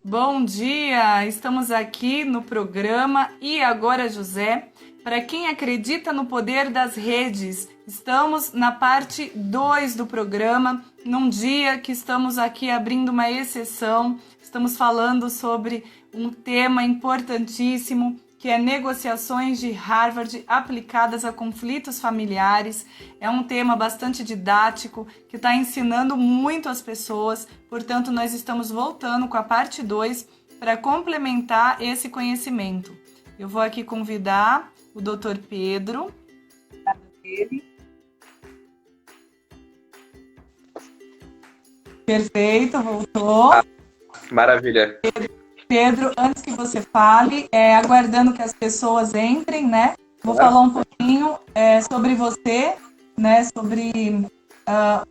Bom dia! Estamos aqui no programa E Agora José. Para quem acredita no poder das redes, estamos na parte 2 do programa, num dia que estamos aqui abrindo uma exceção. Estamos falando sobre um tema importantíssimo, que é negociações de Harvard aplicadas a conflitos familiares. É um tema bastante didático, que está ensinando muito as pessoas, portanto, nós estamos voltando com a parte 2 para complementar esse conhecimento. Eu vou aqui convidar o Dr. Pedro. Perfeito, voltou. Maravilha. Pedro, antes que você fale, aguardando que as pessoas entrem, né? Vou falar um pouquinho sobre você, né? Sobre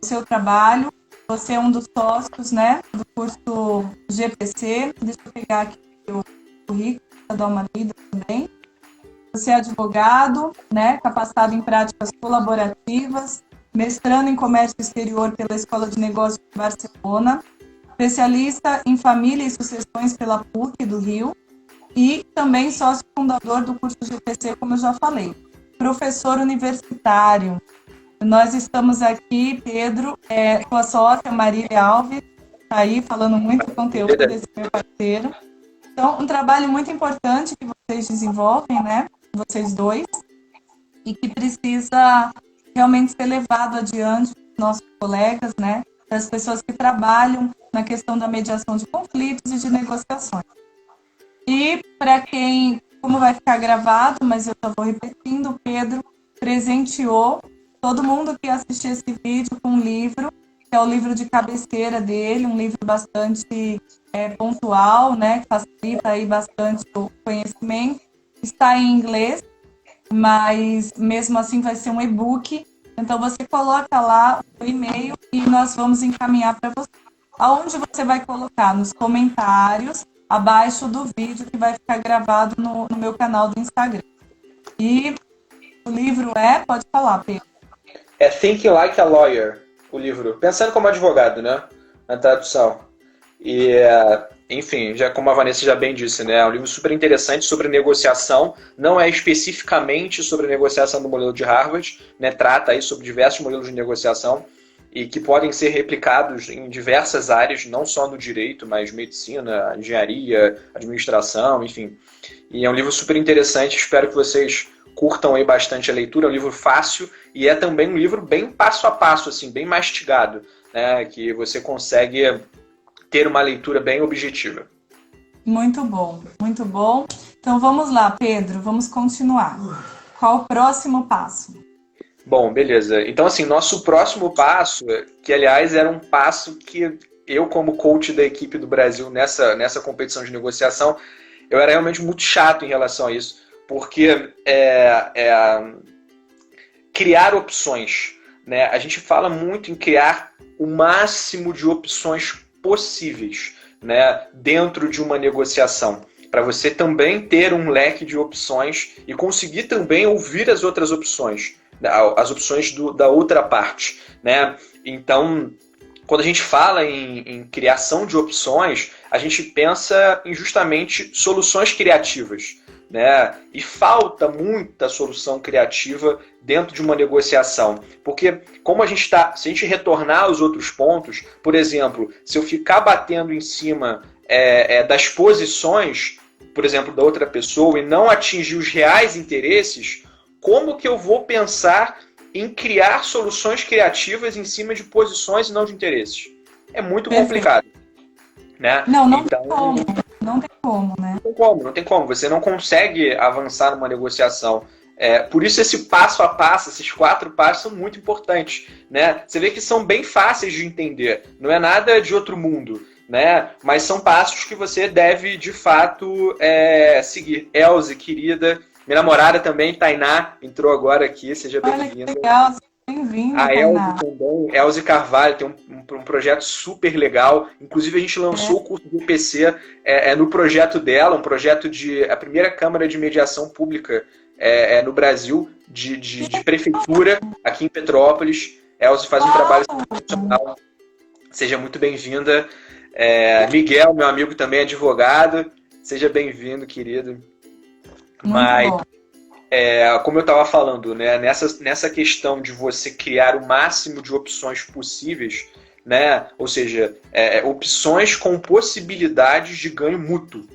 o seu trabalho. Você é um dos sócios, né? Do curso GPC. Deixa eu pegar aqui o currículo para dar uma lida também. Você é advogado, né? Capacitado em práticas colaborativas, mestrando em comércio exterior pela Escola de Negócios de Barcelona, especialista em família e sucessões pela PUC do Rio e também sócio fundador do curso GPC, como eu já falei. Professor universitário. Nós estamos aqui, Pedro, com a sócia Marília Alves, tá aí falando muito conteúdo desse meu parceiro. Então, um trabalho muito importante que vocês desenvolvem, né? Vocês dois, e que precisa realmente ser levado adiante pelos nossos colegas, né? Das pessoas que trabalham na questão da mediação de conflitos e de negociações. E para quem, como vai ficar gravado, mas eu já vou repetindo, o Pedro presenteou todo mundo que assistir esse vídeo com um livro, que é o livro de cabeceira dele, um livro bastante pontual, né, que facilita aí bastante o conhecimento. Está em inglês, mas mesmo assim vai ser um e-book. Então você coloca lá o e-mail e nós vamos encaminhar para você. Aonde você vai colocar? Nos comentários, abaixo do vídeo que vai ficar gravado no meu canal do Instagram. E o livro pode falar, Pedro. É Thinking Like a Lawyer, o livro. Pensando como advogado, né? Na tradução. E, enfim, já como a Vanessa já bem disse, né? É um livro super interessante sobre negociação. Não é especificamente sobre a negociação do modelo de Harvard, né? Trata aí sobre diversos modelos de negociação e que podem ser replicados em diversas áreas, não só no direito, mas medicina, engenharia, administração, enfim. E é um livro super interessante, espero que vocês curtam aí bastante a leitura. É um livro fácil e é também um livro bem passo a passo, assim, bem mastigado, né? Que você consegue ter uma leitura bem objetiva. Muito bom, muito bom. Então vamos lá, Pedro, vamos continuar. Qual o próximo passo? Bom, beleza. Então, assim, nosso próximo passo, que aliás era um passo que eu, como coach da equipe do Brasil nessa competição de negociação, eu era realmente muito chato em relação a isso, porque criar opções, né? A gente fala muito em criar o máximo de opções possíveis, né, dentro de uma negociação, para você também ter um leque de opções e conseguir também ouvir as outras opções, as opções da outra parte, né? Então, quando a gente fala em criação de opções, a gente pensa em justamente soluções criativas, né? E falta muita solução criativa dentro de uma negociação, porque como se a gente retornar aos outros pontos, por exemplo, se eu ficar batendo em cima das posições, por exemplo, da outra pessoa e não atingir os reais interesses, como que eu vou pensar em criar soluções criativas em cima de posições e não de interesses? É muito complicado, né? Não tem como. Não tem como, né? Não tem como. Você não consegue avançar numa negociação. Por isso esse passo a passo, esses 4 passos são muito importantes, né? Você vê que são bem fáceis de entender. Não é nada de outro mundo, né? Mas são passos que você deve, de fato, seguir. Elze, querida, minha namorada também, Tainá, entrou agora aqui. Seja bem-vinda. Legal. Bem-vindo, a Elze também, Elze Carvalho, tem um projeto super legal. Inclusive, a gente lançou o curso do PC no projeto dela, um projeto a primeira Câmara de Mediação Pública no Brasil, de prefeitura, aqui em Petrópolis. Elze faz um trabalho excepcional. Seja muito bem-vinda. Miguel, meu amigo também advogado, seja bem-vindo, querido. Muito Mas, bom. como eu estava falando, né, nessa questão de você criar o máximo de opções possíveis, né, ou seja, opções com possibilidades de ganho mútuo,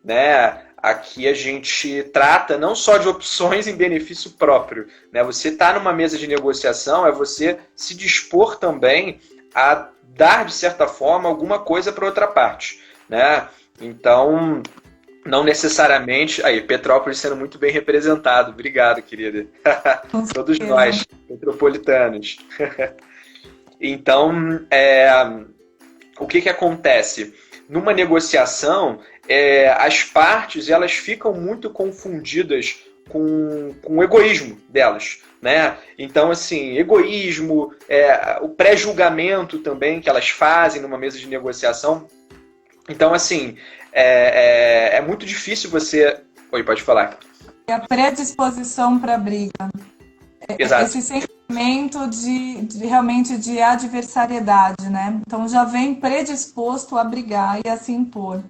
né? Aqui a gente trata não só de opções em benefício próprio, né? Você está numa mesa de negociação, é você se dispor também a dar, de certa forma, alguma coisa para outra parte, né? Então, não necessariamente... Aí, Petrópolis sendo muito bem representado. Obrigado, querida. Com Todos certeza. nós, metropolitanos. Então, o que acontece? Numa negociação, as partes elas ficam muito confundidas com o egoísmo delas, né? Então, assim, egoísmo, o pré-julgamento também que elas fazem numa mesa de negociação. Então, assim, é muito difícil você... Oi, pode falar. E a predisposição para a briga. Exato. Esse sentimento realmente de adversariedade, né? Então já vem predisposto a brigar e a se impor,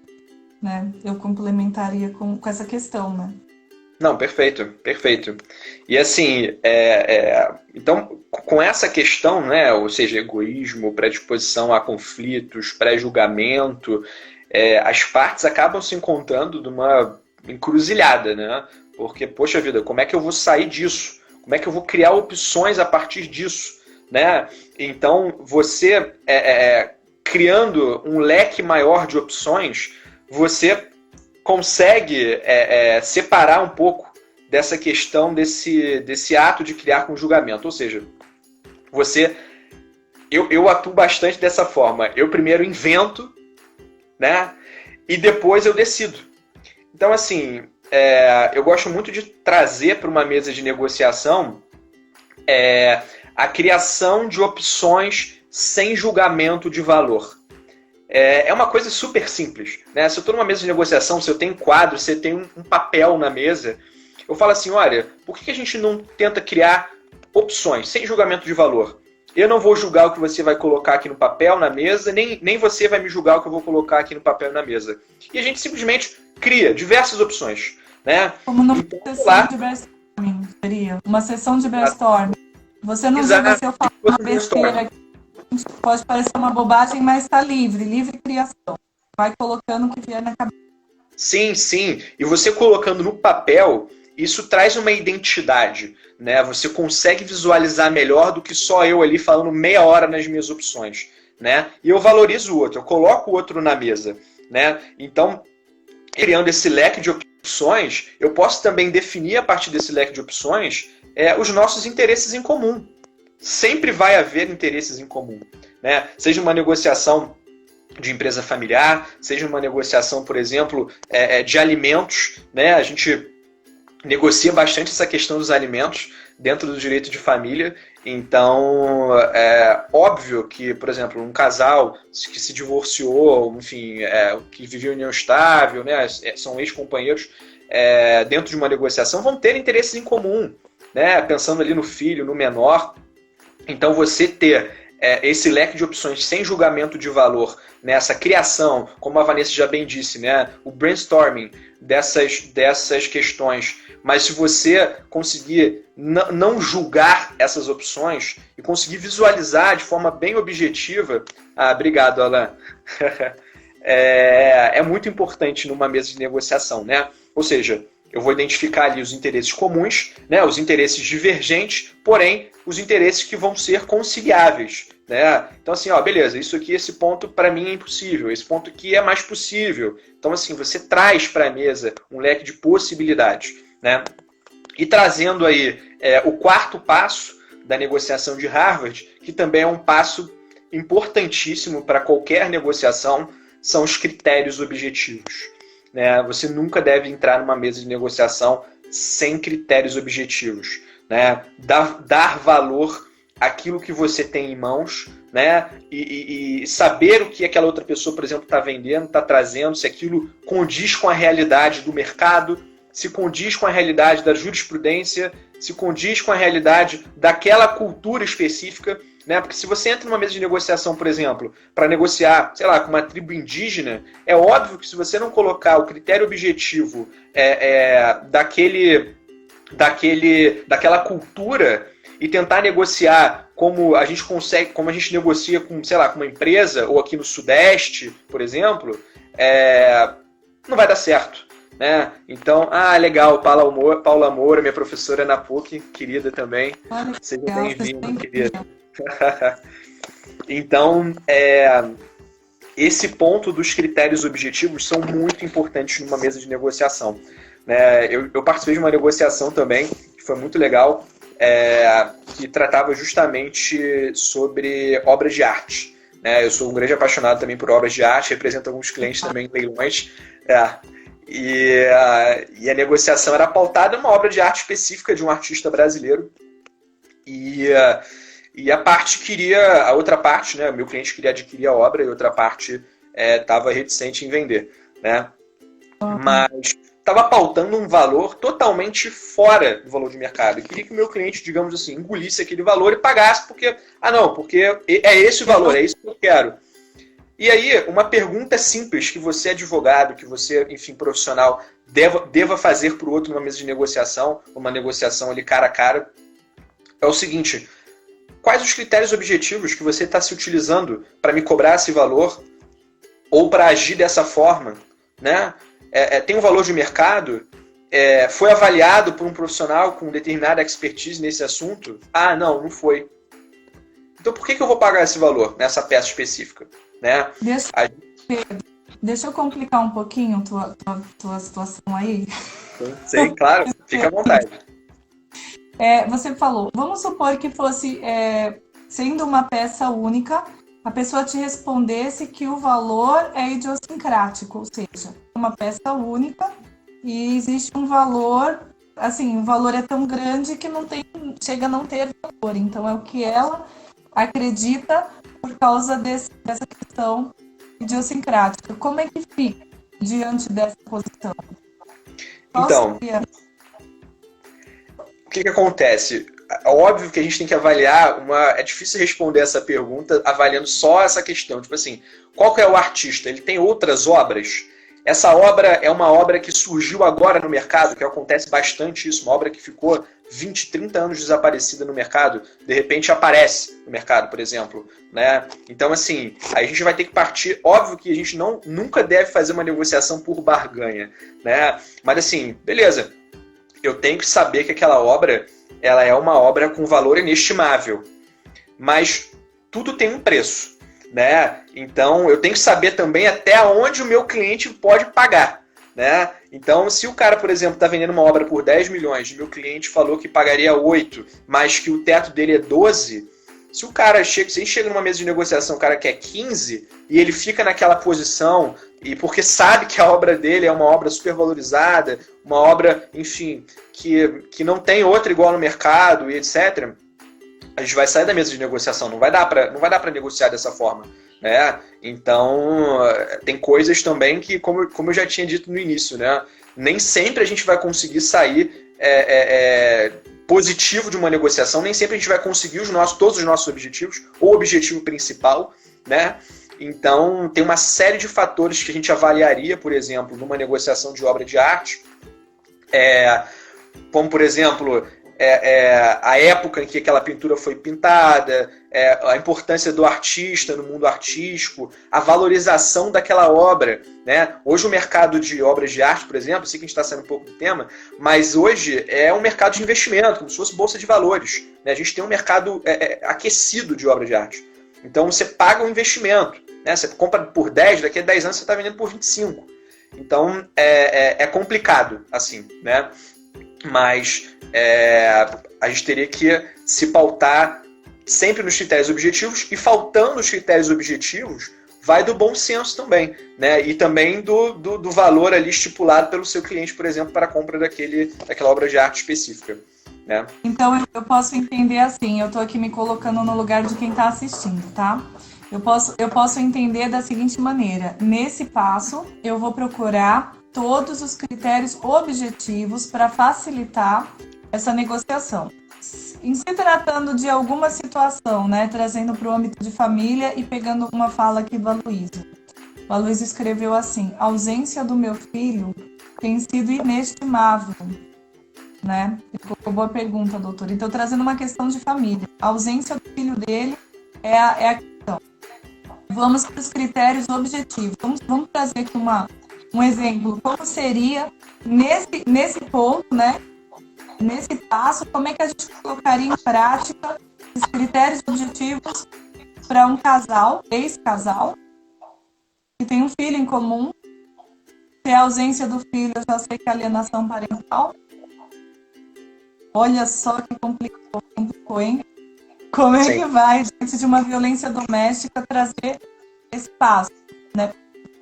né? Eu complementaria com essa questão, né? Não, perfeito, perfeito. E assim, então, com essa questão, né, ou seja, egoísmo, predisposição a conflitos, pré-julgamento, as partes acabam se encontrando numa encruzilhada, né? Porque, poxa vida, como é que eu vou sair disso? Como é que eu vou criar opções a partir disso, né? Então, você criando um leque maior de opções, você consegue separar um pouco dessa questão, desse ato de criar com julgamento. Ou seja, eu atuo bastante dessa forma. Eu primeiro invento, né? E depois eu decido. Então, assim, eu gosto muito de trazer para uma mesa de negociação a criação de opções sem julgamento de valor. É uma coisa super simples, né? Se eu estou numa mesa de negociação, se eu tenho quadro, se eu tenho um papel na mesa, eu falo assim, olha, por que a gente não tenta criar opções sem julgamento de valor? Eu não vou julgar o que você vai colocar aqui no papel, na mesa, nem você vai me julgar o que eu vou colocar aqui no papel e na mesa. E a gente simplesmente cria diversas opções, né? Como numa Então, sessão de brainstorming, seria uma sessão de brainstorming. Você não julga se eu falar uma besteira aqui. Pode parecer uma bobagem, mas está livre criação. Vai colocando o que vier na cabeça. Sim, sim. E você colocando no papel, isso traz uma identidade, né? Você consegue visualizar melhor do que só eu ali falando meia hora nas minhas opções, né? E eu valorizo o outro, eu coloco o outro na mesa, né? Então, criando esse leque de opções, eu posso também definir a partir desse leque de opções os nossos interesses em comum. Sempre vai haver interesses em comum, né? Seja uma negociação de empresa familiar, seja uma negociação, por exemplo, de alimentos, né? A gente negocia bastante essa questão dos alimentos dentro do direito de família. Então, é óbvio que, por exemplo, um casal que se divorciou, enfim, que vivia em união estável, né? São ex-companheiros, dentro de uma negociação, vão ter interesses em comum, né? Pensando ali no filho, no menor. Então, você ter esse leque de opções sem julgamento de valor, né, essa criação, como a Vanessa já bem disse, né, o brainstorming dessas questões, mas se você conseguir não julgar essas opções e conseguir visualizar de forma bem objetiva... obrigado, Alan. É muito importante numa mesa de negociação, né? Ou seja, eu vou identificar ali os interesses comuns, né, os interesses divergentes, porém, os interesses que vão ser conciliáveis, né? Então, assim, beleza, isso aqui, esse ponto para mim é impossível, esse ponto aqui é mais possível. Então, assim, você traz para a mesa um leque de possibilidades, né? E trazendo aí o quarto passo da negociação de Harvard, que também é um passo importantíssimo para qualquer negociação, são os critérios objetivos. Né? Você nunca deve entrar numa mesa de negociação sem critérios objetivos, né? Dar valor àquilo que você tem em mãos, né? E saber o que aquela outra pessoa, por exemplo, está vendendo, está trazendo, se aquilo condiz com a realidade do mercado, se condiz com a realidade da jurisprudência, se condiz com a realidade daquela cultura específica. né? Porque se você entra numa mesa de negociação, por exemplo, para negociar, sei lá, com uma tribo indígena, é óbvio que se você não colocar o critério objetivo daquela cultura e tentar negociar como a gente consegue, como a gente negocia com, sei lá, com uma empresa, ou aqui no Sudeste, por exemplo, não vai dar certo. Né? Então, legal, Paula Moura, minha professora na PUC, querida também. Olha, seja legal, bem-vindo, querida. Então, esse ponto dos critérios objetivos são muito importantes numa mesa de negociação. Né? Eu participei de uma negociação também, que foi muito legal, que tratava justamente sobre obras de arte. Né? Eu sou um grande apaixonado também por obras de arte, represento alguns clientes também em leilões. E a negociação era pautada em uma obra de arte específica de um artista brasileiro. E a outra parte, né, meu cliente queria adquirir a obra e a outra parte estava reticente em vender. Né? Mas estava pautando um valor totalmente fora do valor de mercado. Eu queria que o meu cliente, digamos assim, engolisse aquele valor e pagasse, porque é esse o valor, é isso que eu quero. E aí, uma pergunta simples que você, advogado, que você, enfim, profissional, deva fazer para o outro numa mesa de negociação, uma negociação ali cara a cara, é o seguinte: quais os critérios objetivos que você está se utilizando para me cobrar esse valor ou para agir dessa forma? Né? Tem um valor de mercado? Foi avaliado por um profissional com determinada expertise nesse assunto? Não foi. Então por que eu vou pagar esse valor nessa peça específica? Né? Deixa eu complicar um pouquinho tua situação aí. Sim, claro, fica à vontade. Você falou, vamos supor que fosse, sendo uma peça única, a pessoa te respondesse que o valor é idiosincrático, ou seja, uma peça única e existe um valor, assim, o valor é tão grande que chega a não ter valor. Então é o que ela acredita por causa dessa questão idiosincrática. Como é que fica diante dessa posição? Então, o que acontece? Óbvio que a gente tem que avaliar é difícil responder essa pergunta avaliando só essa questão. Tipo assim, qual que é o artista? Ele tem outras obras? Essa obra é uma obra que surgiu agora no mercado, que acontece bastante isso, uma obra que ficou 20, 30 anos desaparecida no mercado, de repente aparece no mercado, por exemplo. Né? Então, assim, aí a gente vai ter que partir. Óbvio que a gente nunca deve fazer uma negociação por barganha. Né? Mas, assim, beleza, eu tenho que saber que aquela obra ela é uma obra com valor inestimável. Mas tudo tem um preço. Né? Então, eu tenho que saber também até onde o meu cliente pode pagar. Né? Então, se o cara, por exemplo, está vendendo uma obra por 10 milhões, meu cliente falou que pagaria 8, mas que o teto dele é 12, se a gente chega numa mesa de negociação, o cara quer 15, e ele fica naquela posição, e porque sabe que a obra dele é uma obra supervalorizada, uma obra, enfim, que não tem outra igual no mercado, e etc., a gente vai sair da mesa de negociação, não vai dar para negociar dessa forma. Né? Então, tem coisas também que, como eu já tinha dito no início, né? Nem sempre a gente vai conseguir sair positivo de uma negociação, nem sempre a gente vai conseguir todos os nossos objetivos, ou o objetivo principal. Né? Então, tem uma série de fatores que a gente avaliaria, por exemplo, numa negociação de obra de arte, como, por exemplo, a época em que aquela pintura foi pintada, a importância do artista no mundo artístico, a valorização daquela obra. Né? Hoje o mercado de obras de arte, por exemplo, sei que a gente está saindo um pouco do tema, mas hoje é um mercado de investimento, como se fosse bolsa de valores. Né? A gente tem um mercado aquecido de obras de arte. Então você paga um investimento. Né? Você compra por 10, daqui a 10 anos você está vendendo por 25. Então é complicado, assim, né? Mas a gente teria que se pautar sempre nos critérios objetivos, e faltando os critérios objetivos, vai do bom senso também, né? E também do valor ali estipulado pelo seu cliente, por exemplo, para a compra daquela obra de arte específica. Né? Então eu posso entender assim, eu estou aqui me colocando no lugar de quem está assistindo, tá? Eu posso entender da seguinte maneira: nesse passo, eu vou procurar todos os critérios objetivos para facilitar essa negociação. em se tratando de alguma situação, né, trazendo para o âmbito de família e pegando uma fala aqui do Aloysio. O Aloysio escreveu assim: a ausência do meu filho tem sido inestimável, né? Ficou boa pergunta, doutor. Então, trazendo uma questão de família. A ausência do filho dele é a questão. Vamos para os critérios objetivos. Vamos trazer aqui um exemplo. Como seria, nesse ponto, né? Nesse passo, como é que a gente colocaria em prática os critérios objetivos para um casal, ex-casal, que tem um filho em comum, se é a ausência do filho, eu já sei que é alienação parental. Olha só que complicou, hein? Como é que vai, diante de uma violência doméstica, trazer esse passo, né?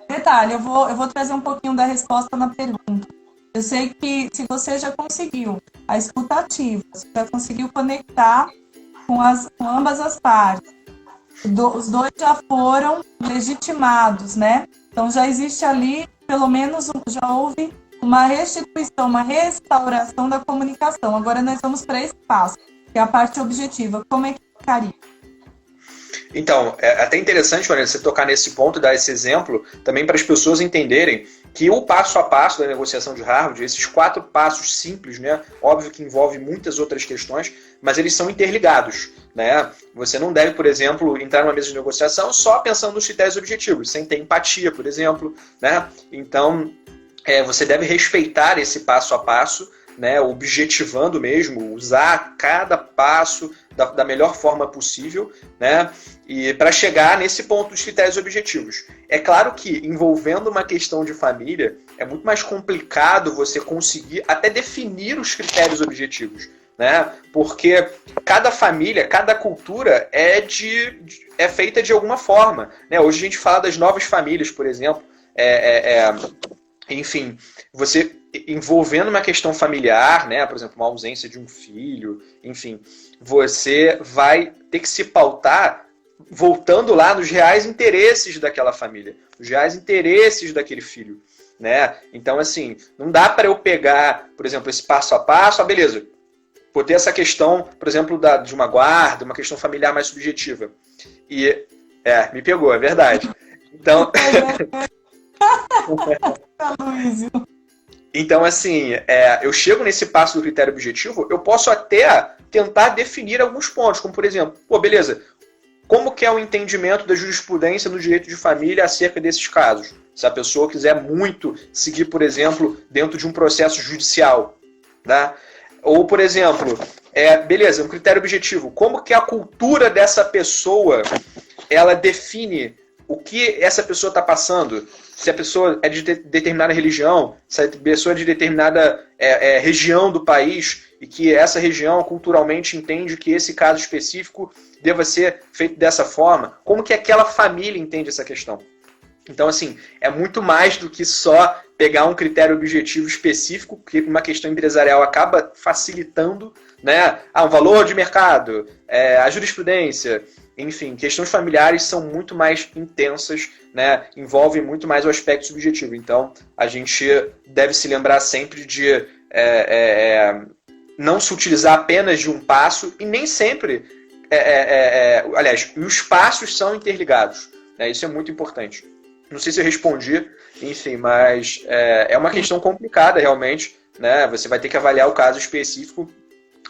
Detalhe, eu vou trazer um pouquinho da resposta na pergunta. Eu sei que se você já conseguiu a escuta ativa, você já conseguiu conectar com ambas as partes, os dois já foram legitimados, né? Então já existe ali, pelo menos, já houve uma restituição, uma restauração da comunicação. Agora nós vamos para esse passo, que é a parte objetiva. Como é que ficaria? Então, é até interessante, Maria, você tocar nesse ponto, dar esse exemplo, também para as pessoas entenderem que o passo a passo da negociação de Harvard, esses 4 passos simples, né, óbvio que envolve muitas outras questões, mas eles são interligados, né? Você não deve, por exemplo, entrar numa mesa de negociação só pensando nos critérios objetivos, sem ter empatia, por exemplo, né? Então, você deve respeitar esse passo a passo, né, objetivando mesmo, usar cada passo da melhor forma possível, né, e para chegar nesse ponto dos critérios objetivos. É claro que envolvendo uma questão de família, é muito mais complicado você conseguir até definir os critérios objetivos, né, porque cada família, cada cultura é feita de alguma forma, né? Hoje a gente fala das novas famílias, por exemplo, enfim, você envolvendo uma questão familiar, né, por exemplo, uma ausência de um filho, enfim, você vai ter que se pautar voltando lá nos reais interesses daquela família, os reais interesses daquele filho, né? Então, assim, não dá para eu pegar, por exemplo, esse passo a passo, beleza, vou ter essa questão, por exemplo, de uma guarda, uma questão familiar mais subjetiva. E, me pegou, é verdade. Então... Então, assim, eu chego nesse passo do critério objetivo, eu posso até tentar definir alguns pontos, como, por exemplo, beleza, como que é o entendimento da jurisprudência no direito de família acerca desses casos? Se a pessoa quiser muito seguir, por exemplo, dentro de um processo judicial, tá? Ou, por exemplo, beleza, um critério objetivo, como que a cultura dessa pessoa, ela define o que essa pessoa está passando? Se a pessoa é de determinada religião, se a pessoa é de determinada região do país e que essa região culturalmente entende que esse caso específico deva ser feito dessa forma, como que aquela família entende essa questão? Então, assim, é muito mais do que só pegar um critério objetivo específico, que uma questão empresarial acaba facilitando, né? Um valor de mercado, a jurisprudência, enfim, questões familiares são muito mais intensas, né? Envolvem muito mais o aspecto subjetivo. Então, a gente deve se lembrar sempre de não se utilizar apenas de um passo e nem sempre... aliás, os passos são interligados, né? Isso é muito importante. Não sei se eu respondi, enfim, mas é uma questão complicada realmente, né? Você vai ter que avaliar o caso específico.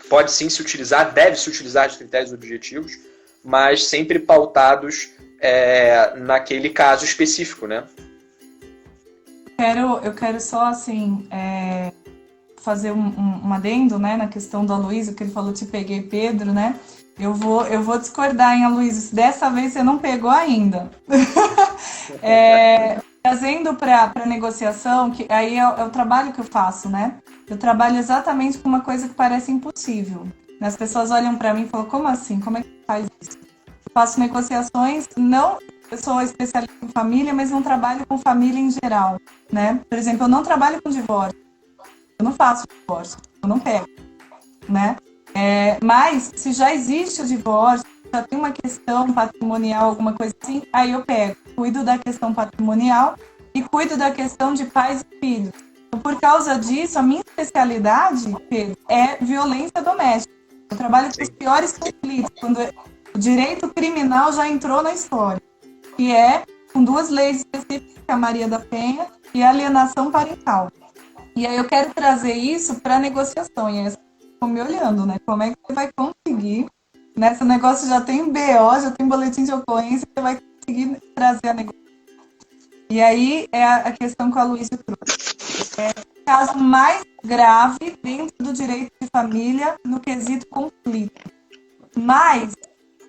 Pode sim se utilizar, deve se utilizar de critérios objetivos, mas sempre pautados naquele caso específico, né? Eu quero só, assim, fazer um adendo, né, na questão do Aloysio, que ele falou, te peguei, Pedro, né? Eu vou discordar, hein, Aloysio? Dessa vez você não pegou ainda. Trazendo para a negociação, que aí é o trabalho que eu faço, né? Eu trabalho exatamente com uma coisa que parece impossível. As pessoas olham para mim e falam, como assim? Como é que faz isso? Eu faço negociações, eu sou especialista em família, mas não trabalho com família em geral, né? Por exemplo, eu não trabalho com divórcio. Eu não faço divórcio, eu não pego, né? Mas, se já existe o divórcio, já tem uma questão patrimonial, alguma coisa assim, aí eu pego, cuido da questão patrimonial e cuido da questão de pais e filhos. Então, por causa disso, a minha especialidade, Pedro, é violência doméstica. Eu trabalho com os piores conflitos, quando o direito criminal já entrou na história, que é com duas leis específicas, que é a Maria da Penha e a alienação parental. E aí eu quero trazer isso para negociação, e aí vocês estão me olhando, né? Como é que você vai conseguir, né? Esse negócio já tem BO, já tem boletim de ocorrência, você vai conseguir trazer a negociação. E aí é a questão que a Luísa trouxe. É o caso mais grave dentro do direito de família no quesito conflito. Mas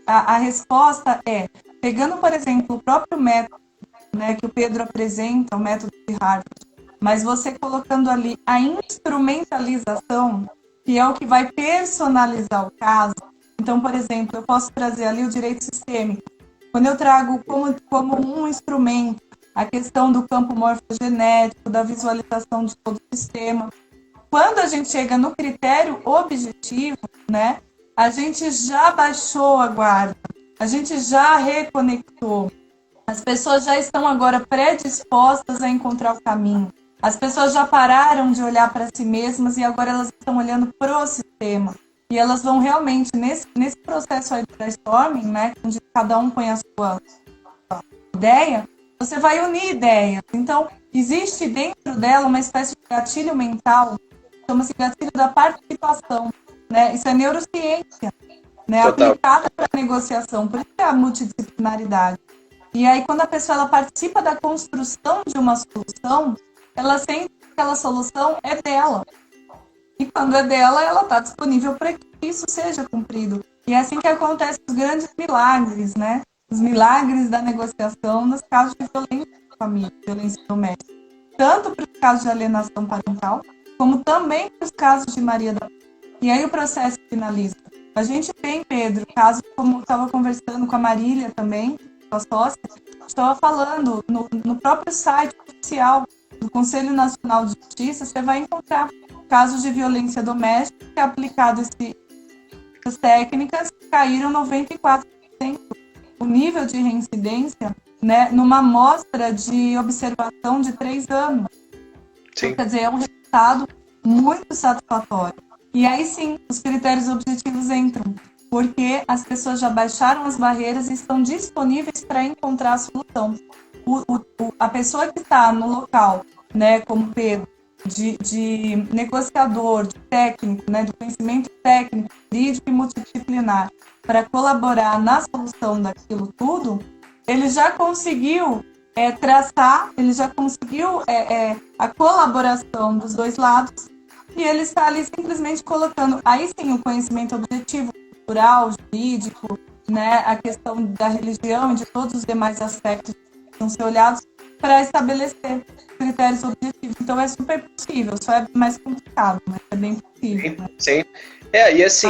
a resposta é, pegando, por exemplo, o próprio método, né, que o Pedro apresenta, o método de Harvard, mas você colocando ali a instrumentalização, que é o que vai personalizar o caso. Então, por exemplo, eu posso trazer ali o direito sistêmico. Quando eu trago como um instrumento a questão do campo morfogenético, da visualização de todo o sistema. Quando a gente chega no critério objetivo, né, a gente já baixou a guarda, a gente já reconectou. As pessoas já estão agora predispostas a encontrar o caminho. As pessoas já pararam de olhar para si mesmas e agora elas estão olhando para o sistema. E elas vão realmente, nesse processo aí do brainstorming, né, onde cada um põe a sua ideia, você vai unir ideias. Então, existe dentro dela uma espécie de gatilho mental, chama-se gatilho da participação, né? Isso é neurociência, né? Aplicada para a negociação, por isso é a multidisciplinaridade. E aí, quando a pessoa ela participa da construção de uma solução, ela sente que aquela solução é dela. E quando é dela, ela está disponível para que isso seja cumprido. E é assim que acontecem os grandes milagres, né? Os milagres da negociação nos casos de violência de família, violência doméstica. Tanto para os casos de alienação parental, como também para os casos de Maria da Penha. E aí o processo finaliza. A gente tem, Pedro, caso como eu estava conversando com a Marília também, com a sócia, estava falando no próprio site oficial do Conselho Nacional de Justiça, você vai encontrar casos de violência doméstica que, aplicado essas técnicas, caíram 94%. O nível de reincidência, né, numa amostra de observação de 3 anos. Então, quer dizer, é um resultado muito satisfatório. E aí sim, os critérios objetivos entram, porque as pessoas já baixaram as barreiras e estão disponíveis para encontrar a solução. A pessoa que está no local, né, como Pedro, de negociador, de técnico, né, de conhecimento técnico, jurídico e multidisciplinar, para colaborar na solução daquilo tudo, ele já conseguiu traçar, ele já conseguiu a colaboração dos dois lados, e ele está ali simplesmente colocando, aí sim, o conhecimento objetivo, cultural, jurídico, né, a questão da religião e de todos os demais aspectos que precisam ser olhados para estabelecer critérios objetivos. Então é super possível, só é mais complicado, mas é bem possível. Né? Sim. E assim,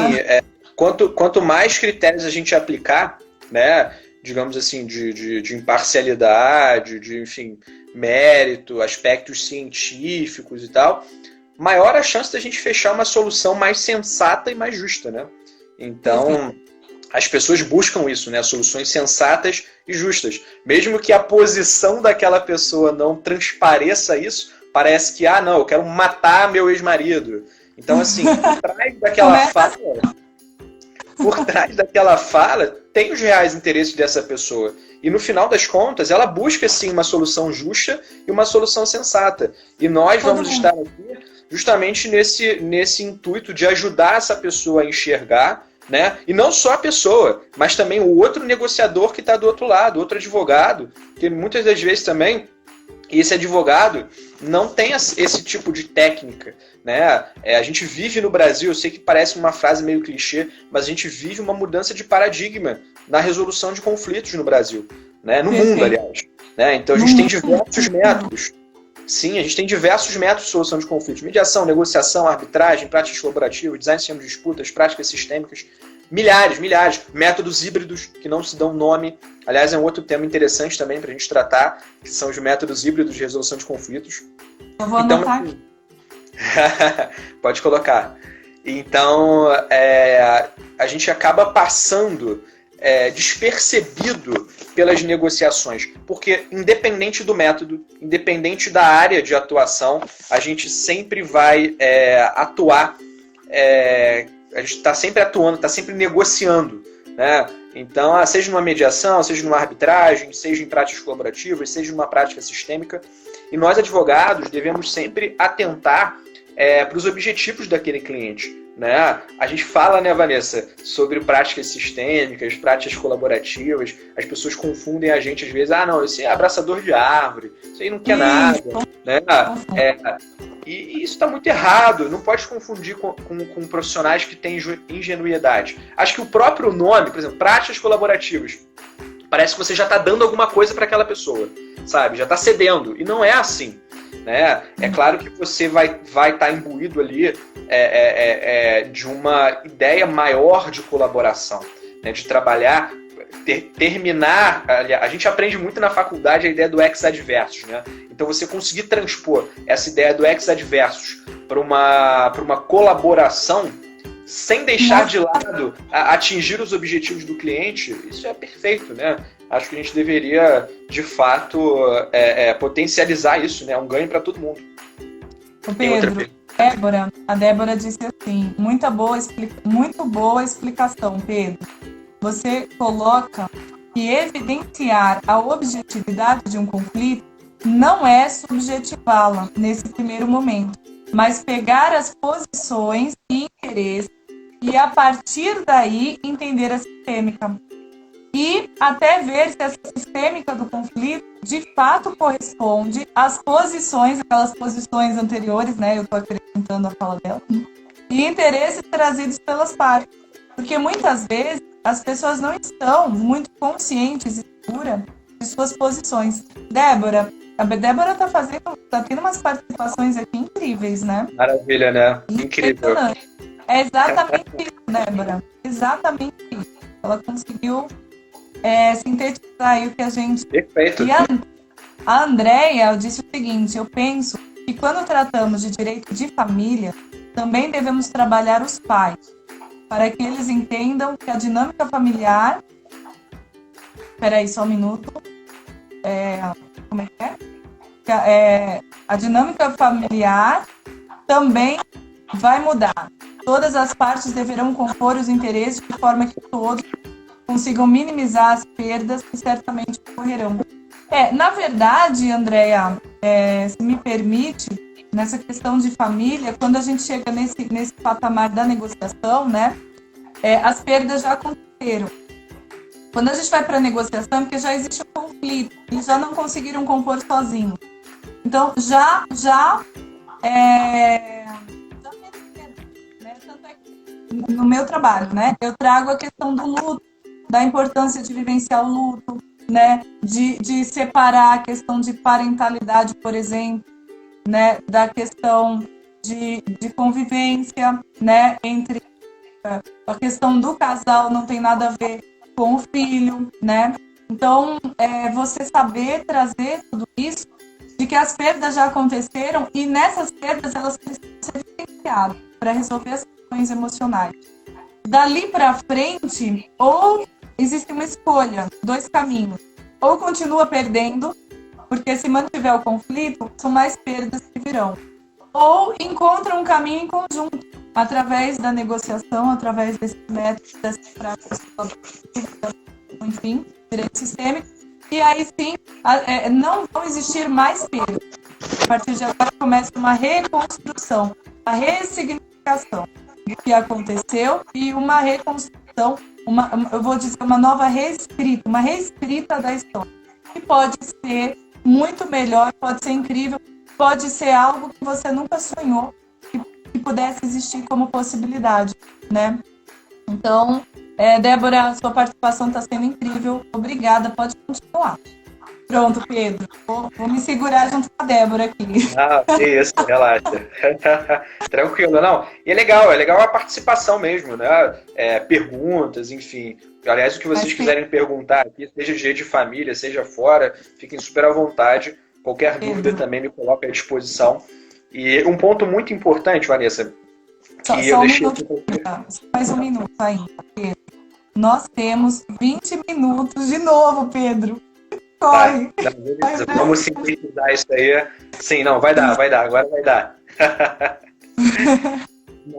quanto mais critérios a gente aplicar, né, digamos assim, de imparcialidade, de, enfim, mérito, aspectos científicos e tal, maior a chance da gente fechar uma solução mais sensata e mais justa, né? Então, as pessoas buscam isso, né? Soluções sensatas e justas. Mesmo que a posição daquela pessoa não transpareça isso, parece que, não, eu quero matar meu ex-marido. Então, assim, por trás daquela fala, tem os reais interesses dessa pessoa. E no final das contas, ela busca, sim, uma solução justa e uma solução sensata. E nós vamos estar aqui justamente nesse intuito de ajudar essa pessoa a enxergar, né? E não só a pessoa, mas também o outro negociador que está do outro lado, outro advogado, que muitas das vezes também esse advogado não tem esse tipo de técnica, né? A gente vive no Brasil, eu sei que parece uma frase meio clichê, mas a gente vive uma mudança de paradigma na resolução de conflitos no Brasil, né? No mundo, aliás. Né? Então a gente tem diversos métodos. Sim, a gente tem diversos métodos de solução de conflitos. Mediação, negociação, arbitragem, práticas colaborativas, design de sistema de disputas, práticas sistêmicas. Milhares. Métodos híbridos que não se dão nome. Aliás, é um outro tema interessante também para a gente tratar, que são os métodos híbridos de resolução de conflitos. Eu vou anotar aqui. Pode colocar. Então, a gente acaba passando despercebido pelas negociações, porque independente do método, independente da área de atuação, a gente sempre vai atuar a gente está sempre atuando, está sempre negociando, né? Então, seja numa mediação, seja numa arbitragem, seja em práticas colaborativas, seja numa prática sistêmica, e nós, advogados, devemos sempre atentar para os objetivos daquele cliente, né? A gente fala, né, Vanessa, sobre práticas sistêmicas, práticas colaborativas. As pessoas confundem a gente às vezes. Não, esse é abraçador de árvore, isso aí não quer nada, né? E isso está muito errado. Não pode confundir com profissionais que têm ingenuidade. Acho que o próprio nome, por exemplo, práticas colaborativas, parece que você já está dando alguma coisa para aquela pessoa, sabe? Já está cedendo. E não é assim. Né? É claro que você vai estar imbuído ali de uma ideia maior de colaboração, né? De trabalhar, terminar. A gente aprende muito na faculdade a ideia do ex adversus, né? Então você conseguir transpor essa ideia do ex adversus para uma colaboração sem deixar de lado atingir os objetivos do cliente, isso é perfeito, né? Acho que a gente deveria, de fato, potencializar isso, né? É um ganho para todo mundo. O Pedro, a Débora disse assim, muito boa explicação, Pedro. Você coloca que evidenciar a objetividade de um conflito não é subjetivá-la nesse primeiro momento, mas pegar as posições e interesses e, a partir daí, entender a sistêmica. E até ver se essa sistêmica do conflito de fato corresponde às posições, aquelas posições anteriores, né? Eu estou acrescentando a fala dela. E interesses trazidos pelas partes. Porque muitas vezes as pessoas não estão muito conscientes e seguras de suas posições. A Débora tá tendo umas participações aqui incríveis, né? Maravilha, né? Incrível. É exatamente isso, Débora. Exatamente isso. Ela conseguiu sintetizar aí o que a gente... Perfeito. E a Andréia disse o seguinte, eu penso que quando tratamos de direito de família, também devemos trabalhar os pais, para que eles entendam que a dinâmica familiar... Espera só um minuto. Como é que é? A dinâmica familiar também vai mudar. Todas as partes deverão compor os interesses de forma que todos consigam minimizar as perdas que certamente ocorrerão. Na verdade, Andréia, se me permite, nessa questão de família, quando a gente chega nesse patamar da negociação, né, as perdas já aconteceram. Quando a gente vai para a negociação, é porque já existe um conflito, eles já não conseguiram compor sozinhos. Então, já né? Tanto é que no meu trabalho, né, eu trago a questão do luto, da importância de vivenciar o luto, né, de separar a questão de parentalidade, por exemplo, né, da questão de convivência, né, entre a questão do casal não tem nada a ver com o filho, né? Então, você saber trazer tudo isso, de que as perdas já aconteceram e nessas perdas elas precisam ser vivenciadas para resolver as questões emocionais. Dali para frente, ou existe uma escolha, dois caminhos. Ou continua perdendo, porque se mantiver o conflito, são mais perdas que virão. Ou encontra um caminho em conjunto, através da negociação, através desses métodos, dessas práticas, enfim, direito sistêmico. E aí sim, não vão existir mais perdas. A partir de agora começa uma reconstrução, uma ressignificação do que aconteceu e uma reconstrução, eu vou dizer uma nova reescrita, uma reescrita da história. Que pode ser muito melhor, pode ser incrível, pode ser algo que você nunca sonhou que pudesse existir como possibilidade, né? Então, Débora, sua participação está sendo incrível. Obrigada, pode continuar. Pronto, Pedro. Vou me segurar junto com a Débora aqui. Isso, relaxa. Tranquilo, não. E é legal a participação mesmo, né? Perguntas, enfim. Aliás, o que vocês quiserem perguntar aqui, seja de jeito de família, seja fora, fiquem super à vontade. Qualquer dúvida também me coloque à disposição. E um ponto muito importante, Vanessa, que eu deixei... Mais um minuto ainda, Pedro. Nós temos 20 minutos de novo, Pedro. Corre. Beleza. Vamos sintetizar isso aí. Sim, não, vai dar, agora vai dar.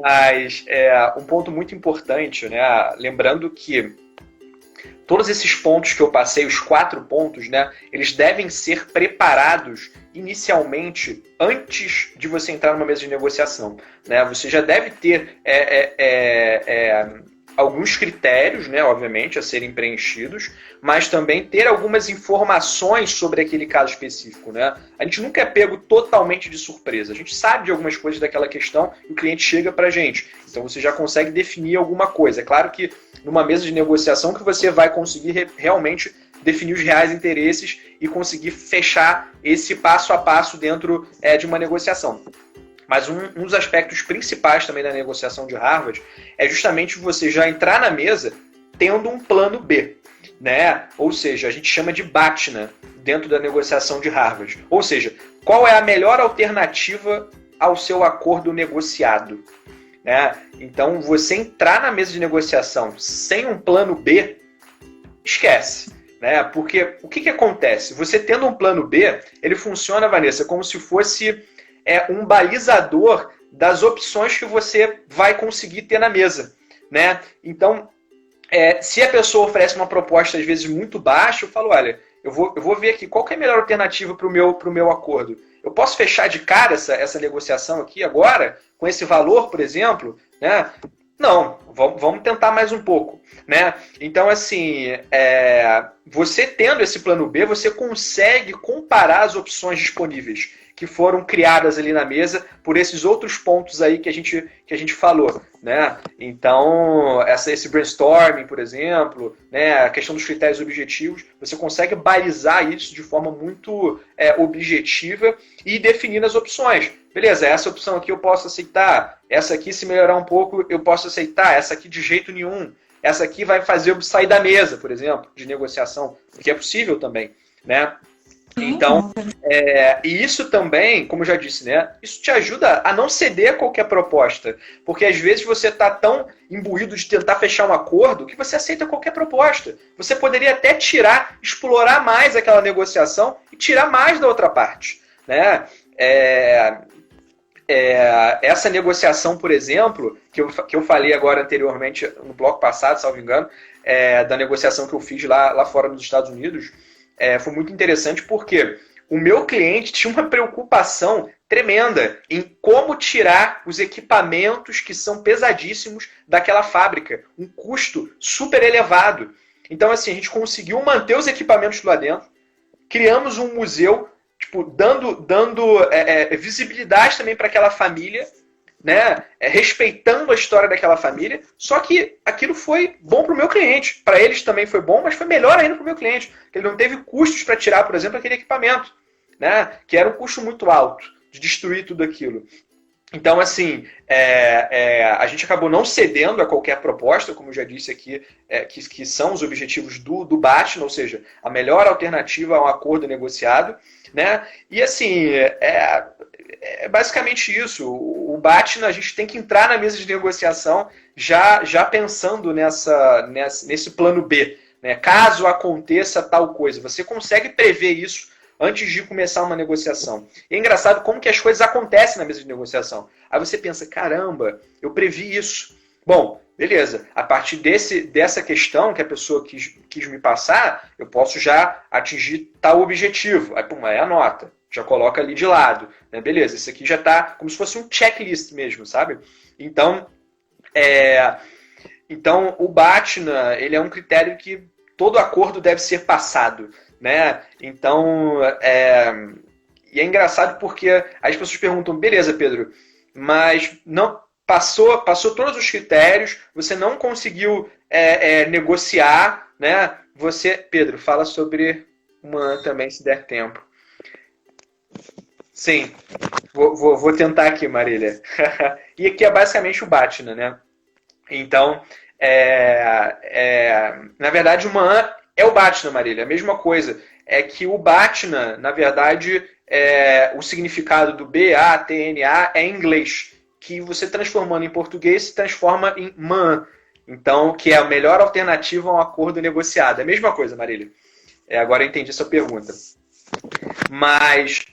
Mas um ponto muito importante, né? Lembrando que todos esses pontos que eu passei, os 4 pontos, né? Eles devem ser preparados inicialmente antes de você entrar numa mesa de negociação, né? Você já deve ter alguns critérios, né, obviamente, a serem preenchidos, mas também ter algumas informações sobre aquele caso específico, né? A gente nunca é pego totalmente de surpresa. A gente sabe de algumas coisas daquela questão e o cliente chega para a gente. Então você já consegue definir alguma coisa. É claro que numa mesa de negociação que você vai conseguir realmente definir os reais interesses e conseguir fechar esse passo a passo dentro de uma negociação. Mas um dos aspectos principais também da negociação de Harvard é justamente você já entrar na mesa tendo um plano B, né? Ou seja, a gente chama de BATNA dentro da negociação de Harvard. Ou seja, qual é a melhor alternativa ao seu acordo negociado, né? Então, você entrar na mesa de negociação sem um plano B, esquece, né? Porque o que acontece? Você tendo um plano B, ele funciona, Vanessa, como se fosse um balizador das opções que você vai conseguir ter na mesa, né? Então, se a pessoa oferece uma proposta às vezes muito baixa, eu falo, olha, eu vou ver aqui qual que é a melhor alternativa para o meu acordo. Eu posso fechar de cara essa negociação aqui agora, com esse valor, por exemplo, né? Não, vamos tentar mais um pouco, né? Então, assim, você tendo esse plano B, você consegue comparar as opções disponíveis que foram criadas ali na mesa por esses outros pontos aí que a gente falou, né? Então, esse brainstorming, por exemplo, né, a questão dos critérios objetivos, você consegue balizar isso de forma muito objetiva e definir as opções. Beleza, essa opção aqui eu posso aceitar, essa aqui se melhorar um pouco eu posso aceitar, essa aqui de jeito nenhum, essa aqui vai fazer eu sair da mesa, por exemplo, de negociação, que é possível também, né? Então, e isso também, como eu já disse, né? Isso te ajuda a não ceder a qualquer proposta. Porque às vezes você está tão imbuído de tentar fechar um acordo que você aceita qualquer proposta. Você poderia até explorar mais aquela negociação e tirar mais da outra parte, né? Essa negociação, por exemplo, que eu falei agora anteriormente, no bloco passado, salvo engano, da negociação que eu fiz lá fora nos Estados Unidos, foi muito interessante porque o meu cliente tinha uma preocupação tremenda em como tirar os equipamentos que são pesadíssimos daquela fábrica. Um custo super elevado. Então, assim, a gente conseguiu manter os equipamentos lá dentro, criamos um museu, tipo, dando visibilidade também para aquela família, né? Respeitando a história daquela família, só que aquilo foi bom para o meu cliente. Para eles também foi bom, mas foi melhor ainda para o meu cliente. Ele não teve custos para tirar, por exemplo, aquele equipamento, né? Que era um custo muito alto de destruir tudo aquilo. Então, assim, a gente acabou não cedendo a qualquer proposta, como eu já disse aqui, que são os objetivos do BATNA, ou seja, a melhor alternativa a um acordo negociado, né? E, assim, basicamente isso. O BATNA, a gente tem que entrar na mesa de negociação já pensando nesse plano B, né? Caso aconteça tal coisa. Você consegue prever isso antes de começar uma negociação. E é engraçado como que as coisas acontecem na mesa de negociação. Aí você pensa, caramba, eu previ isso. Bom, beleza. A partir dessa questão que a pessoa quis me passar, eu posso já atingir tal objetivo. Aí anota. Já coloca ali de lado. Né? Beleza, isso aqui já está como se fosse um checklist mesmo, sabe? Então, o BATNA, ele é um critério que todo acordo deve ser passado. Né? Então, e é engraçado porque as pessoas perguntam, beleza, Pedro, mas não passou todos os critérios, você não conseguiu negociar, né? Pedro, fala sobre uma também, se der tempo. Sim, vou tentar aqui, Marília. E aqui é basicamente o BATNA, né? Então, na verdade, uma é o BATNA, Marília. A mesma coisa. É que o BATNA, na verdade, o significado do BATNA é em inglês. Que você transformando em português se transforma em MAN. Então, que é a melhor alternativa a um acordo negociado. É a mesma coisa, Marília. Agora eu entendi a sua pergunta. Mas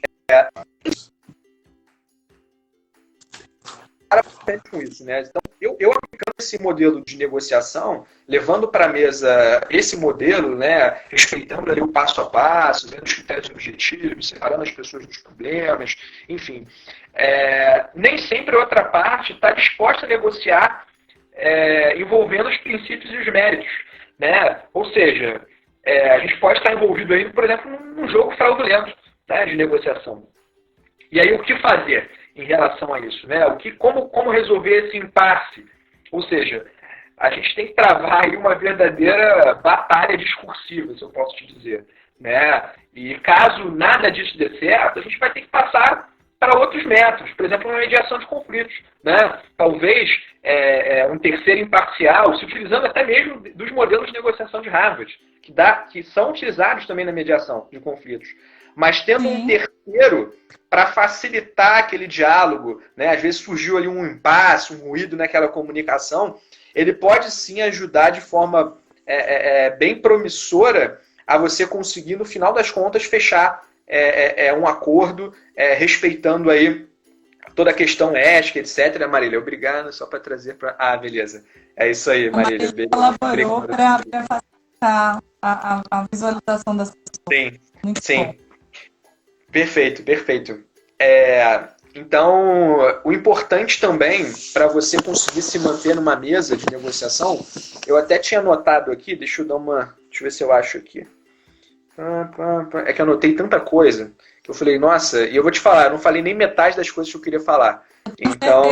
para bastante com isso, né? Então, eu aplicando esse modelo de negociação, levando para a mesa esse modelo, né, respeitando ali o passo a passo, vendo os critérios objetivos, separando as pessoas dos problemas, enfim. Nem sempre a outra parte está disposta a negociar envolvendo os princípios e os méritos, né? Ou seja, a gente pode estar envolvido aí, por exemplo, num jogo fraudulento, né, de negociação. E aí o que fazer em relação a isso, né? Como resolver esse impasse? Ou seja, a gente tem que travar aí uma verdadeira batalha discursiva, se eu posso te dizer, né? E caso nada disso dê certo, a gente vai ter que passar para outros métodos, por exemplo, uma mediação de conflitos, né? Talvez um terceiro imparcial, se utilizando até mesmo dos modelos de negociação de Harvard, que são utilizados também na mediação de conflitos. Mas tendo um terceiro para facilitar aquele diálogo, né? Às vezes surgiu ali um impasse, um ruído naquela comunicação, ele pode sim ajudar de forma bem promissora a você conseguir, no final das contas, fechar um acordo, respeitando aí toda a questão ética, etc. Marília, obrigado, só para trazer para... Ah, beleza. É isso aí, Marília. Colaborou para facilitar a visualização das pessoas. Sim, muito sim. Bom. Perfeito, perfeito. Então, o importante também, para você conseguir se manter numa mesa de negociação, eu até tinha anotado aqui, deixa eu ver se eu acho aqui. É que eu anotei tanta coisa, que eu falei, nossa, e eu vou te falar, eu não falei nem metade das coisas que eu queria falar. Então...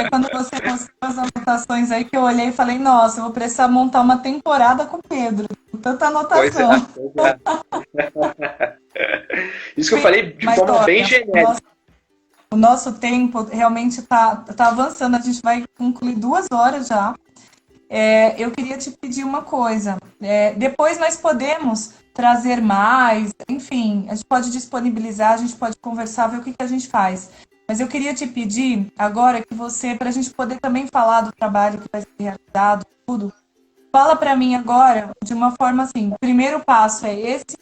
Quando você mostrou as anotações aí, que eu olhei e falei, nossa, eu vou precisar montar uma temporada com o Pedro. Tanta anotação. Pois é. Isso que eu falei de forma bem genérica. O nosso tempo realmente está avançando, a gente vai concluir 2 horas já. Eu queria te pedir uma coisa. Depois nós podemos trazer mais, enfim, a gente pode disponibilizar, a gente pode conversar, ver o que a gente faz. Mas eu queria te pedir agora que você, para a gente poder também falar do trabalho que vai ser realizado, tudo, fala para mim agora de uma forma assim, o primeiro passo é esse,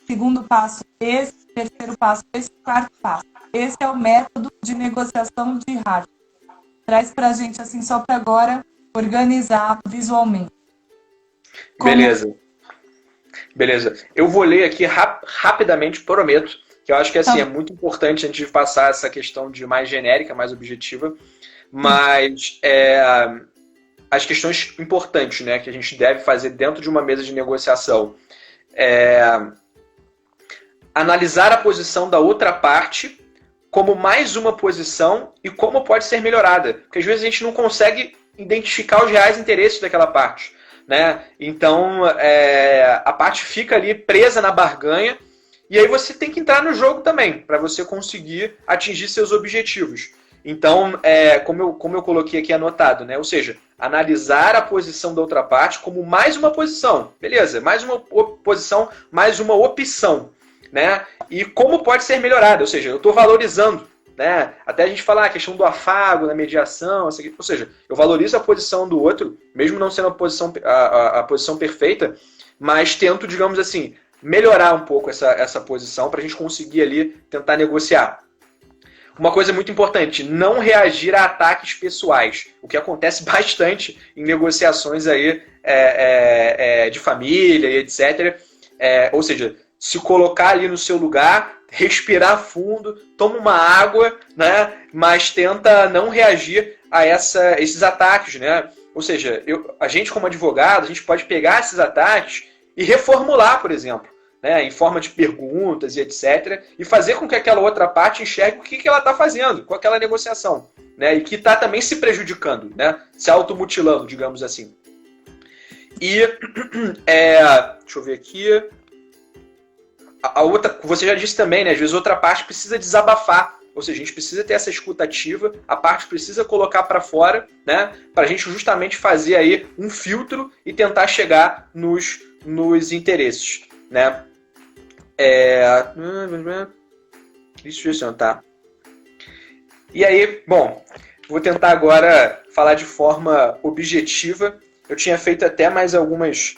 segundo passo esse, terceiro passo esse, quarto passo. Esse é o método de negociação de Harvard. Traz para a gente, assim, só para agora, organizar visualmente. Beleza. Eu vou ler aqui rapidamente, prometo, que eu acho que assim, é muito importante a gente passar essa questão de mais genérica, mais objetiva, mas as questões importantes, né, que a gente deve fazer dentro de uma mesa de negociação. Analisar a posição da outra parte como mais uma posição e como pode ser melhorada. Porque às vezes a gente não consegue identificar os reais interesses daquela parte, né? Então, a parte fica ali presa na barganha e aí você tem que entrar no jogo também para você conseguir atingir seus objetivos. Então, como eu coloquei aqui anotado, né? Ou seja, analisar a posição da outra parte como mais uma posição. Beleza, mais uma posição, mais uma opção, né? E como pode ser melhorada, ou seja, eu estou valorizando, né? Até a gente falar a questão do afago, da mediação, ou seja, eu valorizo a posição do outro, mesmo não sendo a posição perfeita, mas tento, digamos assim, melhorar um pouco essa posição para a gente conseguir ali tentar negociar. Uma coisa muito importante, não reagir a ataques pessoais, o que acontece bastante em negociações aí, de família e etc. Ou seja, se colocar ali no seu lugar, respirar fundo, toma uma água, né? Mas tenta não reagir a esses ataques, né? Ou seja, a gente como advogado, a gente pode pegar esses ataques e reformular, por exemplo, né? Em forma de perguntas e etc. E fazer com que aquela outra parte enxergue o que ela está fazendo com aquela negociação, né? E que está também se prejudicando, né? Se automutilando, digamos assim. E, deixa eu ver aqui... A outra, você já disse também, né? Às vezes outra parte precisa desabafar, ou seja, a gente precisa ter essa escuta ativa, a parte precisa colocar para fora, né? Para a gente justamente fazer aí um filtro e tentar chegar nos interesses, né? Tá. E aí, bom, vou tentar agora falar de forma objetiva. Eu tinha feito até mais algumas